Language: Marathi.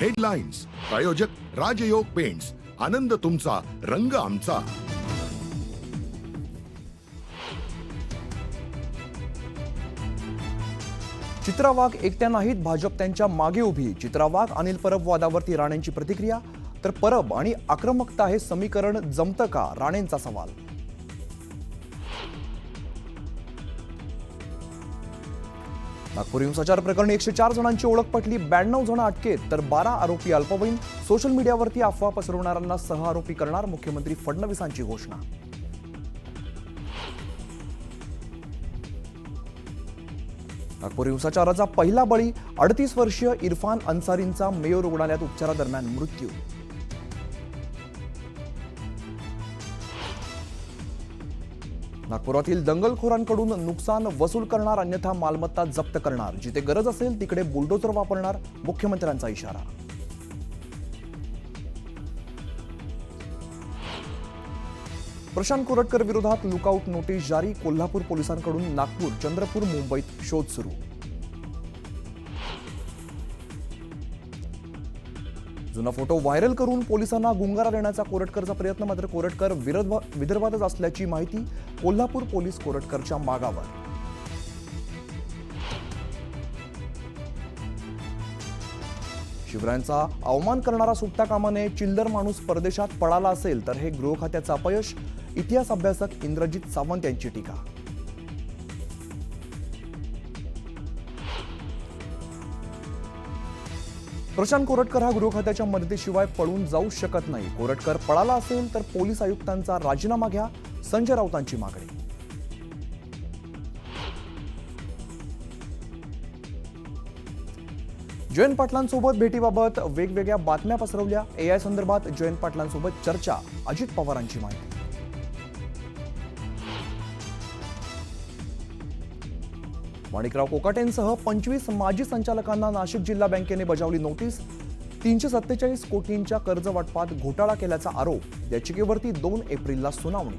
हेडलाईन्स प्रायोजक राजयोग पेंट्स, आनंद तुमचा, रंग आमचा. चित्रा वाघ एकट्या नाहीत, भाजप त्यांच्या मागे उभी. चित्रा वाघ अनिल परब वादावरती राणेंची प्रतिक्रिया. तर परब आणि आक्रमकता हे समीकरण जमतं का, राणेंचा सवाल. नागपूर हिंसाचार प्रकरणी 104 जणांची ओळख पटली. 92 जण अटकेत, तर 12 आरोपी अल्पवयीन. सोशल मीडियावरती अफवा पसरवणाऱ्यांना सहआरोपी करणार, मुख्यमंत्री फडणवीसांची घोषणा. नागपूर हिंसाचाराचा पहिला बळी 38 वर्षीय इरफान अन्सारींचा मेयो रुग्णालयात उपचारादरम्यान मृत्यू. नागपुरातील दंगलखोरांकडून नुकसान वसूल करणार, अन्यथा मालमत्ता जप्त करणार. जिथे गरज असेल तिकडे बुलडोझर वापरणार, मुख्यमंत्र्यांचा इशारा. प्रशांत कोरटकर विरोधात लुकआउट नोटीस जारी. कोल्हापूर पोलिसांकडून नागपूर, चंद्रपूर, मुंबईत शोध सुरू. जुना फोटो व्हायरल करून पोलिसांना गुंगारा देण्याचा कोरटकरचा प्रयत्न. मात्र कोरटकर विदर्भातच असल्याची माहिती. कोल्हापूर पोलीस कोरटकरच्या मागावर. शिवरायांचा अवमान करणारा सुट्टा कामा नये. चिल्लर माणूस परदेशात पळाला असेल तर हे गृह खात्याचं अपयश. इतिहास अभ्यासक इंद्रजित सावंत यांची टीका. प्रशांत कोरटकर हा गृह खात्याच्या मदतीशिवाय पळून जाऊ शकत नाही. कोरटकर पळाला असेल तर पोलीस आयुक्तांचा राजीनामा घ्या, संजय राऊतांची मागणी. जयंत पाटलांसोबत भेटीबाबत वेगवेगळ्या बातम्या पसरवल्या. एआय संदर्भात जयंत पाटलांसोबत चर्चा, अजित पवारांची माहिती. माणिकराव कोकाटेंसह 25 माजी संचालकांना नाशिक जिल्हा बँकेने बजावली नोटीस. 347 कोटींच्या कर्ज वाटपात घोटाळा केल्याचा आरोप. याचिकेवरती 2 एप्रिलला सुनावणी.